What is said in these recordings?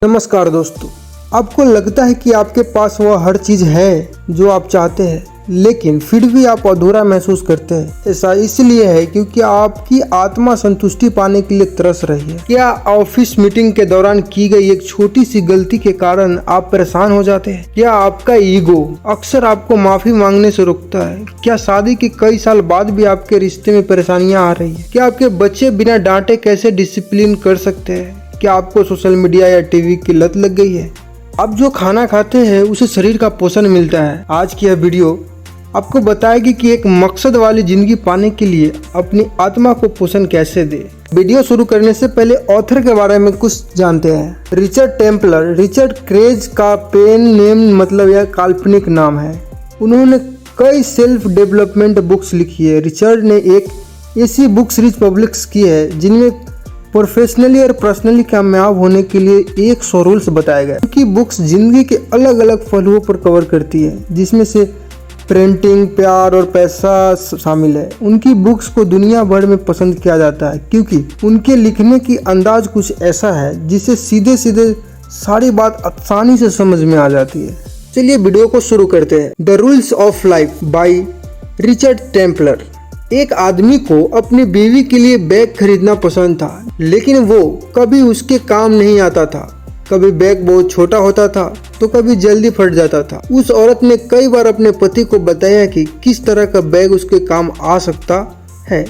नमस्कार दोस्तों, आपको लगता है कि आपके पास वह हर चीज़ है जो आप चाहते हैं, लेकिन फिर भी आप अधूरा महसूस करते हैं। ऐसा इसलिए है क्योंकि आपकी आत्मा संतुष्टि पाने के लिए तरस रही है। क्या ऑफिस मीटिंग के दौरान की गई एक छोटी सी गलती के कारण आप परेशान हो जाते हैं? क्या आपका ईगो अक्सर आपको माफी मांगने से रोकता है? क्या शादी के कई साल बाद भी आपके रिश्ते में परेशानियां आ रही है? क्या आपके बच्चे बिना डांटे कैसे डिसिप्लिन कर सकते हैं? क्या आपको सोशल मीडिया या टीवी की लत लग गई है? आप जो खाना खाते हैं उसे शरीर का पोषण मिलता है। आज की यह वीडियो आपको बताएगी कि एक मकसद वाली जिंदगी पाने के लिए अपनी आत्मा को पोषण कैसे दे। वीडियो शुरू करने से पहले ऑथर के बारे में कुछ जानते हैं। Richard Templar. रिचर्ड क्रेज का पेन नेम मतलब यह काल्पनिक नाम है। उन्होंने कई सेल्फ डेवलपमेंट बुक्स लिखी है। रिचर्ड ने एक ऐसी बुक सीरीज पब्लिश की है जिनमें प्रोफेशनली और पर्सनली कामयाब होने के लिए 100 रूल्स बताए गए, क्योंकि बुक्स जिंदगी के अलग अलग पहलुओं पर कवर करती है, जिसमें से पेरेंटिंग, प्यार और पैसा शामिल है। उनकी बुक्स को दुनिया भर में पसंद किया जाता है क्योंकि उनके लिखने की अंदाज कुछ ऐसा है जिसे सीधे सीधे सारी बात आसानी से समझ में आ जाती है। चलिए वीडियो को शुरू करते हैं। The rules of life by Richard Templar. एक आदमी को अपनी बीवी के लिए बैग खरीदना पसंद था, लेकिन वो कभी उसके काम नहीं आता था। कभी बैग बहुत छोटा होता था तो कभी जल्दी फट जाता था। उस औरत ने कई बार अपने पति को बताया कि किस तरह का बैग उसके काम आ सकता है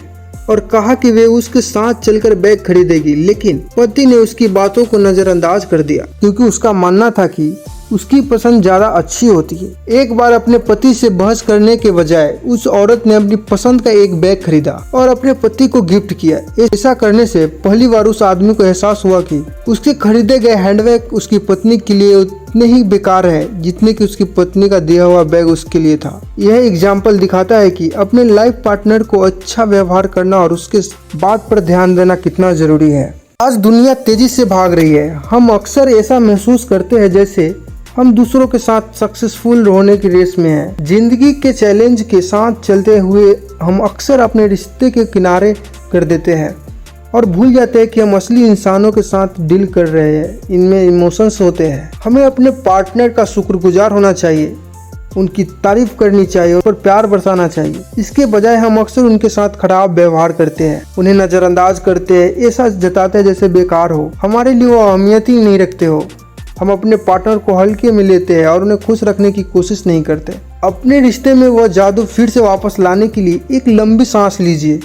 और कहा कि वे उसके साथ चलकर बैग खरीदेगी, लेकिन पति ने उसकी बातों को नजरअंदाज कर दिया क्योंकि उसका मानना था कि उसकी पसंद ज्यादा अच्छी होती है। एक बार अपने पति से बहस करने के बजाय उस औरत ने अपनी पसंद का एक बैग खरीदा और अपने पति को गिफ्ट किया। ऐसा करने से पहली बार उस आदमी को एहसास हुआ कि उसके खरीदे गए हैंडबैग उसकी पत्नी के लिए उतने ही बेकार है जितने कि उसकी पत्नी का दिया हुआ बैग उसके लिए था। यह एग्जाम्पल दिखाता है कि अपने लाइफ पार्टनर को अच्छा व्यवहार करना और उसके बात पर ध्यान देना कितना जरूरी है। आज दुनिया तेजी से भाग रही है। हम अक्सर ऐसा महसूस करते हैं जैसे हम दूसरों के साथ सक्सेसफुल होने की रेस में हैं। जिंदगी के चैलेंज के साथ चलते हुए हम अक्सर अपने रिश्ते के किनारे कर देते हैं और भूल जाते हैं कि हम असली इंसानों के साथ डील कर रहे हैं। इनमें इमोशंस होते हैं। हमें अपने पार्टनर का शुक्रगुजार होना चाहिए, उनकी तारीफ करनी चाहिए और प्यार बरसाना चाहिए। इसके बजाय हम अक्सर उनके साथ खराब व्यवहार करते हैं, उन्हें नजरअंदाज करते हैं, ऐसा जताते हैं जैसे बेकार हो, हमारे लिए वो अहमियत ही नहीं रखते हो। हम अपने पार्टनर को हल्के में लेते हैं और उन्हें खुश रखने की कोशिश नहीं करते। अपने रिश्ते में वह जादू फिर से वापस लाने के लिए एक लंबी सांस लीजिए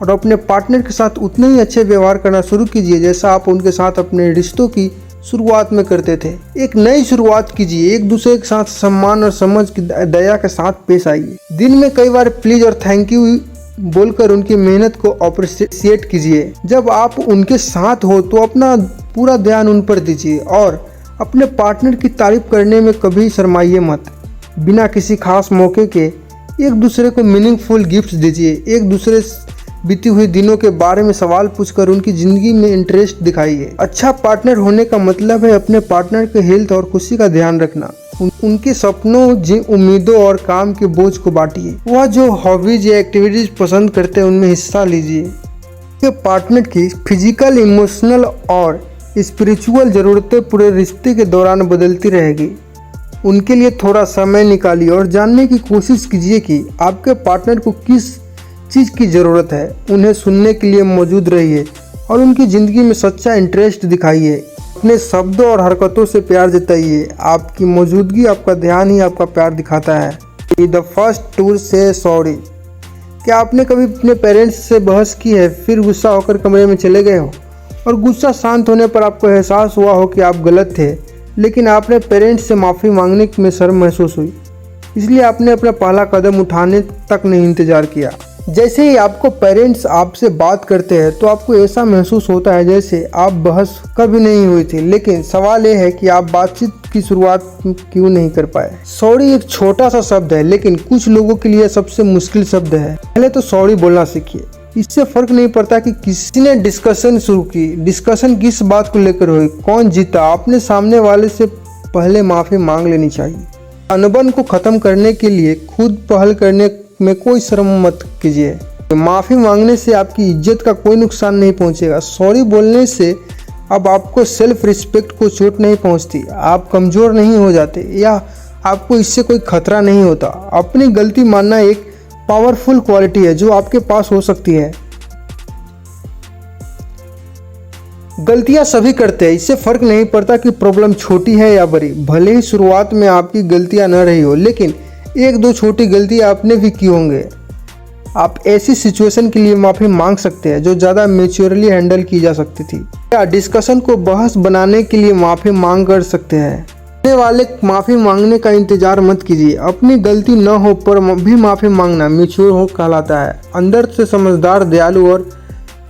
और अपने पार्टनर के साथ उतने ही अच्छे व्यवहार करना शुरू कीजिए जैसा आप उनके साथ अपने रिश्तों की शुरुआत में करते थे। एक नई शुरुआत कीजिए, एक दूसरे के साथ सम्मान और समझ की दया के साथ पेश आइए। दिन में कई बार प्लीज और थैंक यू बोलकर उनकी मेहनत को अप्रिशिएट कीजिए। जब आप उनके साथ हो तो अपना पूरा ध्यान उन पर दीजिए और अपने पार्टनर की तारीफ करने में कभी शर्माइए मत। बिना किसी खास मौके के एक दूसरे को मीनिंगफुल गिफ्ट्स दीजिए। एक दूसरे बीती हुई दिनों के बारे में सवाल पूछकर उनकी जिंदगी में इंटरेस्ट दिखाइए। अच्छा पार्टनर होने का मतलब है अपने पार्टनर के हेल्थ और खुशी का ध्यान रखना। उनके सपनों, उम्मीदों और काम के बोझ को बांटिए। वह जो हॉबीज या एक्टिविटीज पसंद करते हैं उनमें हिस्सा लीजिए। पार्टनर की फिजिकल, इमोशनल और स्पिरिचुअल ज़रूरतें पूरे रिश्ते के दौरान बदलती रहेगी। उनके लिए थोड़ा समय निकालिए और जानने की कोशिश कीजिए कि आपके पार्टनर को किस चीज़ की ज़रूरत है। उन्हें सुनने के लिए मौजूद रहिए और उनकी ज़िंदगी में सच्चा इंटरेस्ट दिखाइए। अपने शब्दों और हरकतों से प्यार जताइए। आपकी मौजूदगी, आपका ध्यान ही आपका प्यार दिखाता है। द फर्स्ट टू से सॉरी। क्या आपने कभी अपने पेरेंट्स से बहस की है, फिर गुस्सा होकर कमरे में चले गए हो और गुस्सा शांत होने पर आपको एहसास हुआ हो कि आप गलत थे, लेकिन आपने पेरेंट्स से माफ़ी मांगने में शर्म महसूस हुई, इसलिए आपने अपना पहला कदम उठाने तक नहीं इंतजार किया। जैसे ही आपको पेरेंट्स आपसे बात करते हैं तो आपको ऐसा महसूस होता है जैसे आप बहस कभी नहीं हुई थी, लेकिन सवाल यह है कि आप बातचीत की शुरुआत क्यों नहीं कर पाए। सॉरी एक छोटा सा शब्द है, लेकिन कुछ लोगों के लिए सबसे मुश्किल शब्द है। पहले तो सॉरी बोलना सीखिए। इससे फर्क नहीं पड़ता कि किसी ने डिस्कशन शुरू की, डिस्कशन किस बात को लेकर हुई, कौन जीता, आपने सामने वाले से पहले माफ़ी मांग लेनी चाहिए। अनबन को ख़त्म करने के लिए खुद पहल करने में कोई शर्म मत कीजिए। माफ़ी मांगने से आपकी इज्जत का कोई नुकसान नहीं पहुंचेगा। सॉरी बोलने से अब आपको सेल्फ रिस्पेक्ट को चोट नहीं पहुंचती, आप कमज़ोर नहीं हो जाते या आपको इससे कोई खतरा नहीं होता। अपनी गलती मानना एक पावरफुल क्वालिटी है जो आपके पास हो सकती है। गलतियां सभी करते हैं, इससे फ़र्क नहीं पड़ता कि प्रॉब्लम छोटी है या बड़ी। भले ही शुरुआत में आपकी गलतियां न रही हो, लेकिन एक दो छोटी गलतियां आपने भी की होंगे। आप ऐसी सिचुएशन के लिए माफ़ी मांग सकते हैं जो ज़्यादा मैच्योरली हैंडल की जा सकती थी, या डिस्कशन को बहस बनाने के लिए माफ़ी मांग कर सकते हैं। आने वाले माफ़ी मांगने का इंतजार मत कीजिए। अपनी गलती न हो पर भी माफ़ी मांगना मैच्योर हो कहलाता है। अंदर से समझदार, दयालु और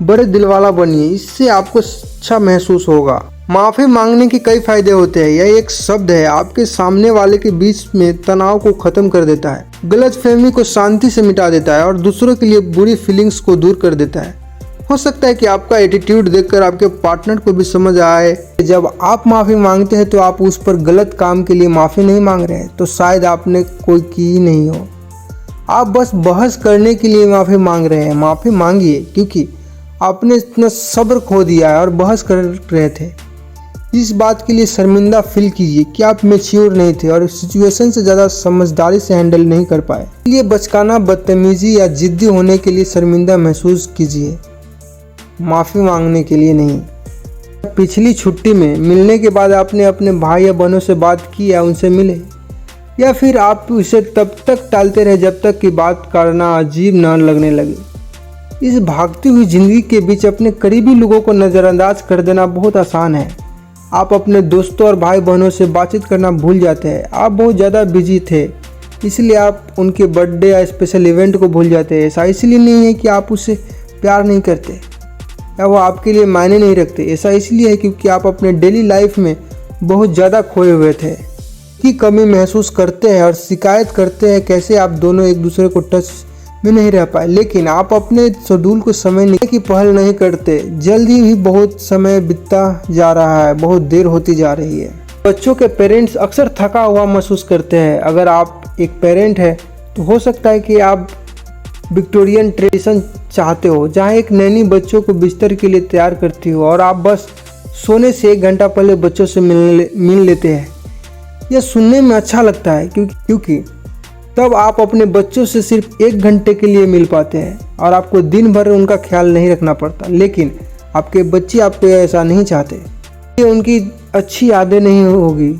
बड़े दिल वाला बनिए, इससे आपको अच्छा महसूस होगा। माफ़ी मांगने के कई फायदे होते हैं। यह एक शब्द है आपके सामने वाले के बीच में तनाव को ख़त्म कर देता है, गलतफहमी को शांति से मिटा देता है और दूसरों के लिए बुरी फीलिंग्स को दूर कर देता है। हो सकता है कि आपका एटीट्यूड देखकर आपके पार्टनर को भी समझ आए जब आप माफ़ी मांगते हैं तो आप उस पर गलत काम के लिए माफ़ी नहीं मांग रहे हैं, तो शायद आपने कोई की ही नहीं हो। आप बस बहस करने के लिए माफ़ी मांग रहे हैं। माफ़ी मांगिए क्योंकि आपने इतना सब्र खो दिया है और बहस कर रहे थे। इस बात के लिए शर्मिंदा फील कीजिए कि आप मैच्योर नहीं थे और सिचुएशन से ज़्यादा समझदारी से हैंडल नहीं कर पाए। इसलिए बचकाना, बदतमीजी या जिद्दी होने के लिए शर्मिंदा महसूस कीजिए, माफ़ी मांगने के लिए नहीं। पिछली छुट्टी में मिलने के बाद आपने अपने भाई या बहनों से बात की या उनसे मिले, या फिर आप उसे तब तक टालते रहे जब तक कि बात करना अजीब न लगने लगे। इस भागती हुई जिंदगी के बीच अपने करीबी लोगों को नज़रअंदाज कर देना बहुत आसान है। आप अपने दोस्तों और भाई बहनों से बातचीत करना भूल जाते हैं। आप बहुत ज़्यादा बिजी थे, इसलिए आप उनके बर्थडे या स्पेशल इवेंट को भूल जाते हैं। ऐसा इसलिए नहीं है कि आप उससे प्यार नहीं करते या वो आपके लिए मायने नहीं रखते। ऐसा इसलिए है क्योंकि आप अपने डेली लाइफ में बहुत ज़्यादा खोए हुए थे, की कमी महसूस करते हैं और शिकायत करते हैं कैसे आप दोनों एक दूसरे को टच में नहीं रह पाए। लेकिन आप अपने शेड्यूल को समय निकालने की पहल नहीं करते। जल्दी ही बहुत समय बीतता जा रहा है, बहुत देर होती जा रही है। बच्चों के पेरेंट्स अक्सर थका हुआ महसूस करते हैं। अगर आप एक पेरेंट है तो हो सकता है कि आप विक्टोरियन ट्रेडिशन चाहते हो, जहां एक नैनी बच्चों को बिस्तर के लिए तैयार करती हो और आप बस सोने से 1 घंटा पहले बच्चों से मिल लेते हैं। यह सुनने में अच्छा लगता है क्योंकि तब आप अपने बच्चों से सिर्फ 1 घंटे के लिए मिल पाते हैं और आपको दिन भर उनका ख्याल नहीं रखना पड़ता। लेकिन आपके बच्चे आपको ऐसा नहीं चाहते। ये उनकी अच्छी यादें नहीं होगी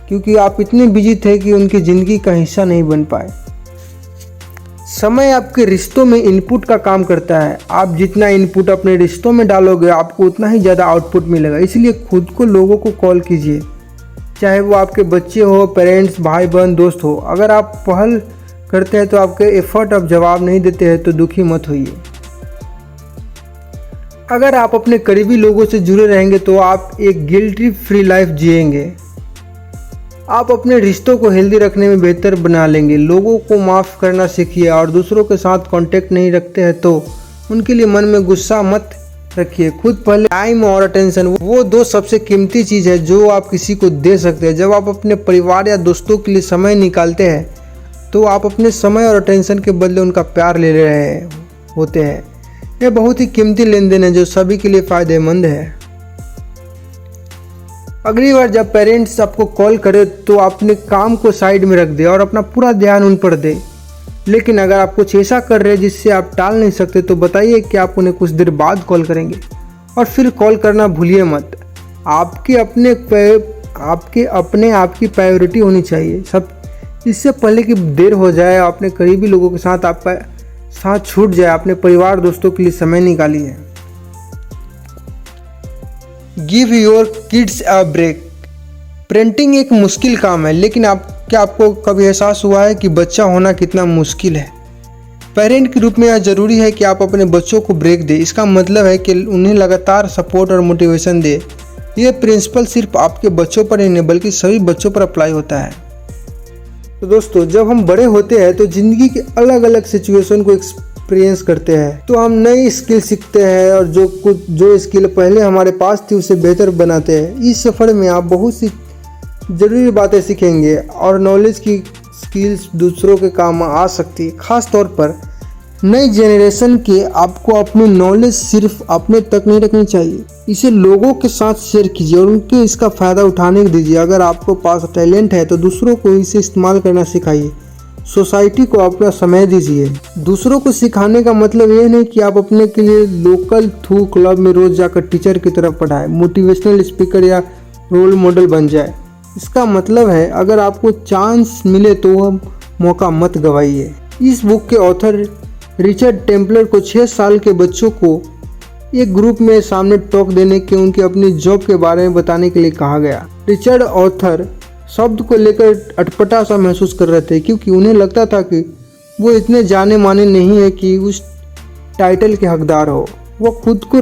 क्योंकि आप इतने बिजी थे कि उनकी ज़िंदगी का हिस्सा नहीं बन पाए। समय आपके रिश्तों में इनपुट का काम करता है। आप जितना इनपुट अपने रिश्तों में डालोगे आपको उतना ही ज़्यादा आउटपुट मिलेगा। इसलिए खुद को लोगों को कॉल कीजिए, चाहे वो आपके बच्चे हो, पेरेंट्स, भाई बहन, दोस्त हो। अगर आप पहल करते हैं तो आपके एफर्ट आप जवाब नहीं देते हैं तो दुखी मत होइए। अगर आप अपने करीबी लोगों से जुड़े रहेंगे तो आप एक गिल्टी फ्री लाइफ जिएंगे। आप अपने रिश्तों को हेल्दी रखने में बेहतर बना लेंगे। लोगों को माफ़ करना सीखिए और दूसरों के साथ कांटेक्ट नहीं रखते हैं तो उनके लिए मन में गुस्सा मत रखिए। खुद पहले। टाइम और अटेंशन वो 2 सबसे कीमती चीज़ है जो आप किसी को दे सकते हैं। जब आप अपने परिवार या दोस्तों के लिए समय निकालते हैं तो आप अपने समय और अटेंशन के बदले उनका प्यार ले रहे होते हैं। यह बहुत ही कीमती लेन देन है जो सभी के लिए फ़ायदेमंद है। अगली बार जब पेरेंट्स आपको कॉल करें तो अपने काम को साइड में रख दे और अपना पूरा ध्यान उन पर दे। लेकिन अगर आप कुछ ऐसा कर रहे हैं जिससे आप टाल नहीं सकते तो बताइए कि आप उन्हें कुछ देर बाद कॉल करेंगे और फिर कॉल करना भूलिए मत। आपकी आपकी प्रायोरिटी होनी चाहिए सब। इससे पहले कि देर हो जाए, अपने करीबी लोगों के साथ आपका साथ छूट जाए, अपने परिवार दोस्तों के लिए समय निकालिए। Give your kids a break. Parenting एक मुश्किल काम है, लेकिन क्या आपको कभी एहसास हुआ है कि बच्चा होना कितना मुश्किल है? पेरेंट के रूप में यह ज़रूरी है कि आप अपने बच्चों को ब्रेक दें। इसका मतलब है कि उन्हें लगातार सपोर्ट और मोटिवेशन दें। यह प्रिंसिपल सिर्फ आपके बच्चों पर ही नहीं बल्कि सभी बच्चों पर अप्लाई होता है। तो दोस्तों, जब हम बड़े होते हैं तो ज़िंदगी के अलग अलग सिचुएशन को एक्सपीरियंस करते हैं, तो हम नई स्किल सीखते हैं और जो स्किल पहले हमारे पास थी उसे बेहतर बनाते हैं। इस सफ़र में आप बहुत सी ज़रूरी बातें सीखेंगे और नॉलेज की स्किल्स दूसरों के काम आ सकती है। ख़ास तौर पर नई जनरेशन के आपको अपनी नॉलेज सिर्फ अपने तक नहीं रखनी चाहिए, इसे लोगों के साथ शेयर कीजिए और उनके इसका फ़ायदा उठाने दीजिए। अगर आपको पास टैलेंट है तो दूसरों को इसे इस्तेमाल करना सिखाइए। सोसाइटी को अपना समय दीजिए। दूसरों को सिखाने का मतलब ये नहीं कि आप अपने के लिए लोकल थ्रू क्लब में रोज़ जाकर टीचर की तरफ पढ़ाएं, मोटिवेशनल स्पीकर या रोल मॉडल बन जाए। इसका मतलब है अगर आपको चांस मिले तो वह मौका मत गवाइए। इस बुक के ऑथर रिचर्ड टेम्पलर को 6 साल के बच्चों को एक ग्रुप में सामने टॉक देने के उनके अपनी जॉब के बारे में बताने के लिए कहा गया। रिचर्ड ऑथर शब्द को लेकर अटपटा सा महसूस कर रहे थे क्योंकि उन्हें लगता था कि वो इतने जाने माने नहीं है कि उस टाइटल के हकदार हो। वो खुद को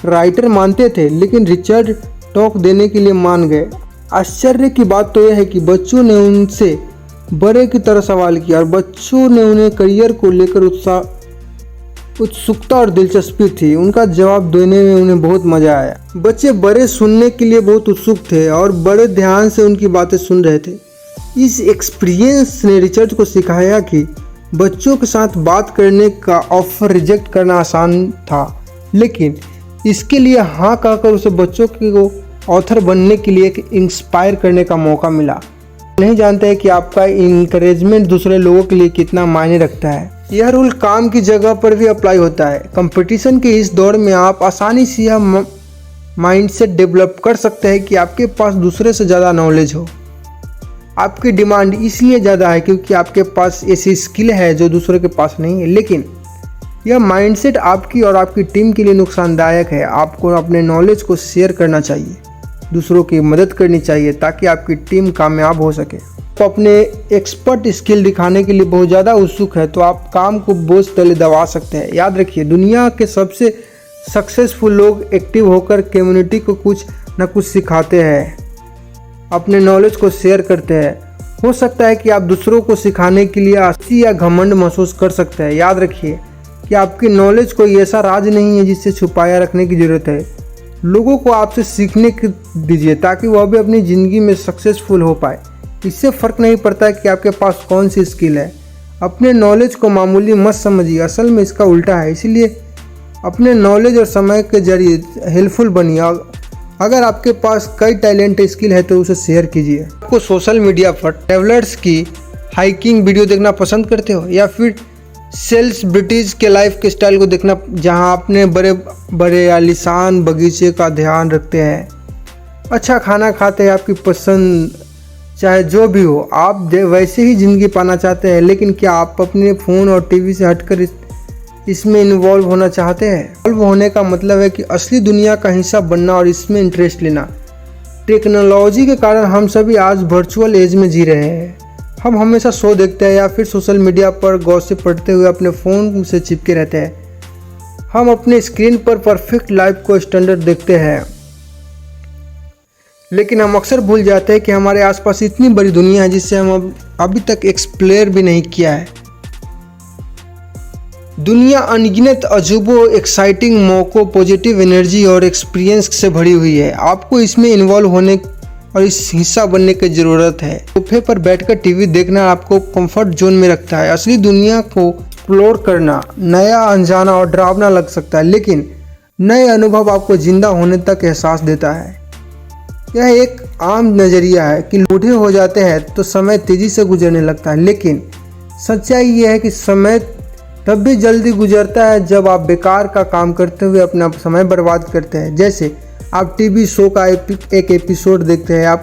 राइटर मानते थे लेकिन रिचर्ड टॉक देने के लिए मान गए। आश्चर्य की बात तो यह है कि बच्चों ने उनसे बड़े की तरह सवाल किया और बच्चों ने उन्हें करियर को लेकर उत्सुकता और दिलचस्पी थी। उनका जवाब देने में उन्हें बहुत मजा आया। बच्चे बड़े सुनने के लिए बहुत उत्सुक थे और बड़े ध्यान से उनकी बातें सुन रहे थे। इस एक्सपीरियंस ने रिचर्ड को सिखाया कि बच्चों के साथ बात करने का ऑफर रिजेक्ट करना आसान था, लेकिन इसके लिए हाँ कहकर उसे बच्चों को ऑथर बनने के लिए एक इंस्पायर करने का मौका मिला। नहीं जानते हैं कि आपका इंकरेजमेंट दूसरे लोगों के लिए कितना मायने रखता है। यह रूल काम की जगह पर भी अप्लाई होता है। कंपटीशन के इस दौर में आप आसानी से यह माइंडसेट डेवलप कर सकते हैं कि आपके पास दूसरे से ज़्यादा नॉलेज हो। आपकी डिमांड इसलिए ज़्यादा है क्योंकि आपके पास ऐसी स्किल है जो दूसरे के पास नहीं है, लेकिन यह माइंडसेट आपकी और आपकी टीम के लिए नुकसानदायक है। आपको अपने नॉलेज को शेयर करना चाहिए, दूसरों की मदद करनी चाहिए ताकि आपकी टीम कामयाब हो सके। तो अपने एक्सपर्ट स्किल दिखाने के लिए बहुत ज़्यादा उत्सुक है तो आप काम को बोझ तले दबा सकते हैं। याद रखिए, दुनिया के सबसे सक्सेसफुल लोग एक्टिव होकर कम्युनिटी को कुछ न कुछ सिखाते हैं, अपने नॉलेज को शेयर करते हैं। हो सकता है कि आप दूसरों को सिखाने के लिए आसी या घमंड महसूस कर सकते हैं। याद रखिए कि आपकी नॉलेज कोई ऐसा राज नहीं है जिससे छुपाया रखने की ज़रूरत है। लोगों को आपसे सीखने दीजिए ताकि वह भी अपनी ज़िंदगी में सक्सेसफुल हो पाए। इससे फ़र्क नहीं पड़ता कि आपके पास कौन सी स्किल है। अपने नॉलेज को मामूली मत समझिए, असल में इसका उल्टा है। इसलिए अपने नॉलेज और समय के जरिए हेल्पफुल बनिए। अगर आपके पास कई टैलेंट स्किल है तो उसे शेयर कीजिए। आपको सोशल मीडिया पर ट्रैवलर्स की हाइकिंग वीडियो देखना पसंद करते हो या फिर सेलिब्रिटीज़ के लाइफ के स्टाइल को देखना जहां अपने बड़े बड़े आलीशान बगीचे का ध्यान रखते हैं, अच्छा खाना खाते हैं, आपकी पसंद चाहे जो भी हो, आप वैसे ही ज़िंदगी पाना चाहते हैं। लेकिन क्या आप अपने फ़ोन और टीवी से हटकर इसमें इन्वॉल्व होना चाहते हैं? इन्वॉल्व होने का मतलब है कि असली दुनिया का हिस्सा बनना और इसमें इंटरेस्ट लेना। टेक्नोलॉजी के कारण हम सभी आज वर्चुअल एज में जी रहे हैं। हम हमेशा शो देखते हैं या फिर सोशल मीडिया पर गॉसिप पढ़ते हुए अपने फ़ोन से चिपके रहते हैं। हम अपने स्क्रीन पर परफेक्ट लाइफ को स्टैंडर्ड देखते हैं, लेकिन हम अक्सर भूल जाते हैं कि हमारे आसपास इतनी बड़ी दुनिया है जिसे हम अभी तक एक्सप्लोर भी नहीं किया है। दुनिया अनगिनत अजूबों, एक्साइटिंग मौक़ों, पॉजिटिव एनर्जी और एक्सपीरियंस से भरी हुई है। आपको इसमें इन्वॉल्व होने और इस हिस्सा बनने की ज़रूरत है। सोफे पर बैठकर टीवी देखना आपको कंफर्ट जोन में रखता है। असली दुनिया को एक्सप्लोर करना नया, अनजाना और डरावना लग सकता है, लेकिन नए अनुभव आपको जिंदा होने तक एहसास देता है। यह एक आम नज़रिया है कि बूढ़े हो जाते हैं तो समय तेज़ी से गुजरने लगता है, लेकिन सच्चाई यह है कि समय तब भी जल्दी गुजरता है जब आप बेकार का काम करते हुए अपना समय बर्बाद करते हैं। जैसे आप टीवी शो का एक एपिसोड देखते हैं,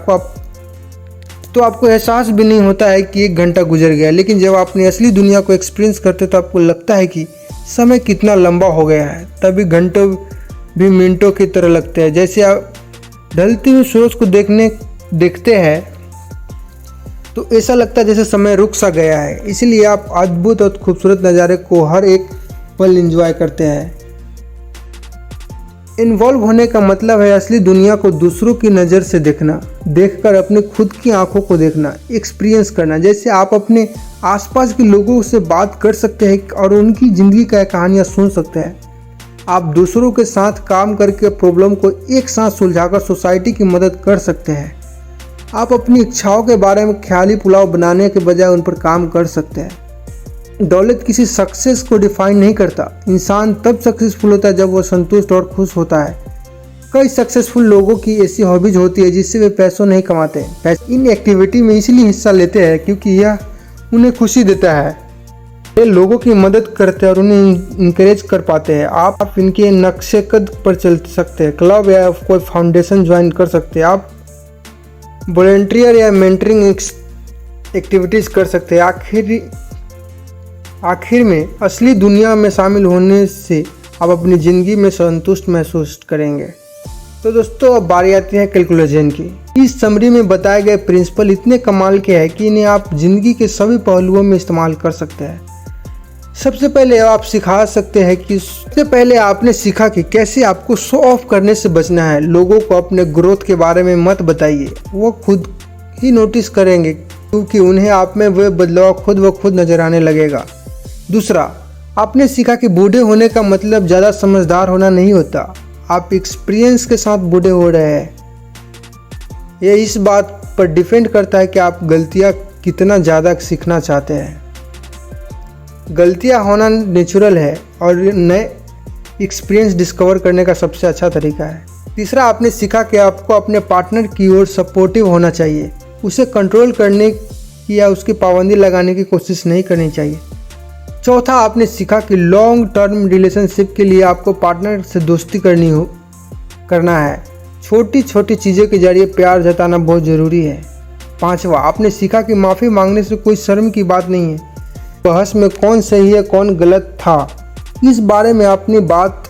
तो आपको एहसास भी नहीं होता है कि 1 घंटा गुजर गया, लेकिन जब आप अपनी असली दुनिया को एक्सपीरियंस करते हैं तो आपको लगता है कि समय कितना लंबा हो गया है। तभी घंटों भी मिनटों की तरह लगते हैं। जैसे आप ढलती हुई सूरज को देखते हैं तो ऐसा लगता है जैसे समय रुक सा गया है। इसलिए आप अद्भुत और खूबसूरत नज़ारे को हर एक पल एंजॉय करते हैं। इन्वॉल्व होने का मतलब है असली दुनिया को दूसरों की नज़र से देखना, देखकर अपनी खुद की आंखों को देखना, एक्सपीरियंस करना। जैसे आप अपने आसपास के लोगों से बात कर सकते हैं और उनकी ज़िंदगी का कहानियाँ सुन सकते हैं। आप दूसरों के साथ काम करके प्रॉब्लम को एक साथ सुलझाकर सोसाइटी की मदद कर सकते हैं। आप अपनी इच्छाओं के बारे में ख्याली पुलाव बनाने के बजाय उन पर काम कर सकते हैं। दौलत किसी सक्सेस को डिफाइन नहीं करता। इंसान तब सक्सेसफुल होता है जब वो संतुष्ट और खुश होता है। कई सक्सेसफुल लोगों की ऐसी हॉबीज होती है जिससे वे पैसों नहीं कमाते। इन एक्टिविटी में इसलिए हिस्सा लेते हैं क्योंकि यह उन्हें खुशी देता है। ये लोगों की मदद करते हैं और उन्हें इंकरेज कर पाते हैं। आप इनके नक्शे कद पर चल सकते हैं, क्लब या कोई फाउंडेशन ज्वाइन कर सकते हैं। आप वॉलंटियर या मेंटरिंग एक्टिविटीज़ कर सकते हैं। आखिर में असली दुनिया में शामिल होने से आप अपनी ज़िंदगी में संतुष्ट महसूस करेंगे। तो दोस्तों अब बारी आती है कैलकुलेशन की। इस समरी में बताए गए प्रिंसिपल इतने कमाल के हैं कि इन्हें आप ज़िंदगी के सभी पहलुओं में इस्तेमाल कर सकते हैं। सबसे पहले आप सिखा सकते हैं कि सबसे पहले आपने सीखा कि कैसे आपको शो ऑफ करने से बचना है। लोगों को अपने ग्रोथ के बारे में मत बताइए, वो खुद ही नोटिस करेंगे क्योंकि उन्हें आप में वह बदलाव खुद ब खुद नजर आने लगेगा। दूसरा, आपने सीखा कि बूढ़े होने का मतलब ज़्यादा समझदार होना नहीं होता। आप एक्सपीरियंस के साथ बूढ़े हो रहे हैं। यह इस बात पर डिपेंड करता है कि आप गलतियाँ कितना ज़्यादा सीखना चाहते हैं। गलतियाँ होना नेचुरल है और नए एक्सपीरियंस डिस्कवर करने का सबसे अच्छा तरीका है। तीसरा, आपने सीखा कि आपको अपने पार्टनर की ओर सपोर्टिव होना चाहिए। उसे कंट्रोल करने की या उसकी पाबंदी लगाने की कोशिश नहीं करनी चाहिए। चौथा, आपने सीखा कि लॉन्ग टर्म रिलेशनशिप के लिए आपको पार्टनर से दोस्ती करना है। छोटी छोटी चीज़ों के जरिए प्यार जताना बहुत ज़रूरी है। पांचवा, आपने सीखा कि माफ़ी मांगने से कोई शर्म की बात नहीं है। बहस में कौन सही है कौन गलत था, इस बारे में अपनी बात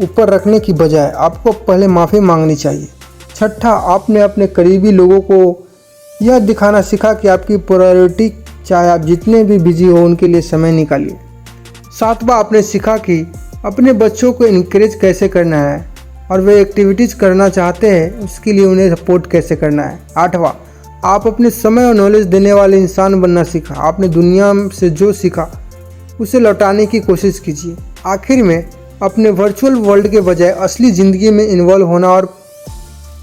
ऊपर रखने की बजाय आपको पहले माफ़ी मांगनी चाहिए। छठा, आपने अपने करीबी लोगों को यह दिखाना सीखा कि आपकी प्रायोरिटी, चाहे आप जितने भी बिजी हो उनके लिए समय निकालिए। सातवां, आपने सीखा कि अपने बच्चों को इनकरेज कैसे करना है और वे एक्टिविटीज़ करना चाहते हैं उसके लिए उन्हें सपोर्ट कैसे करना है। आठवां, आप अपने समय और नॉलेज देने वाले इंसान बनना सीखा। आपने दुनिया से जो सीखा उसे लौटाने की कोशिश कीजिए। आखिर में, अपने वर्चुअल वर्ल्ड के बजाय असली ज़िंदगी में इन्वॉल्व होना और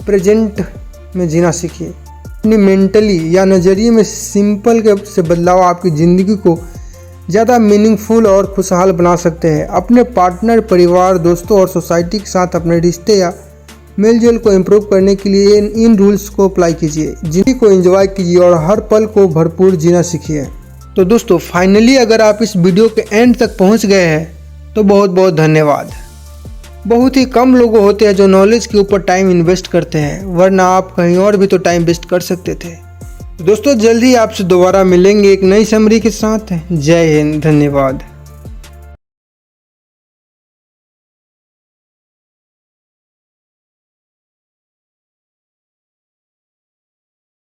प्रेजेंट में जीना सीखिए। अपनी मेंटली या नज़रिए में सिंपल से बदलाव आपकी ज़िंदगी को ज़्यादा मीनिंगफुल और खुशहाल बना सकते हैं। अपने पार्टनर, परिवार, दोस्तों और सोसाइटी के साथ अपने रिश्ते या मेलजोल को इम्प्रूव करने के लिए इन रूल्स को अप्लाई कीजिए। जिंदगी को एंजॉय कीजिए और हर पल को भरपूर जीना सीखिए। तो दोस्तों फाइनली अगर आप इस वीडियो के एंड तक पहुंच गए हैं तो बहुत बहुत धन्यवाद। बहुत ही कम लोग होते हैं जो नॉलेज के ऊपर टाइम इन्वेस्ट करते हैं, वरना आप कहीं और भी तो टाइम वेस्ट कर सकते थे। दोस्तों जल्दी आपसे दोबारा मिलेंगे एक नई समरी के साथ। जय हिंद, धन्यवाद।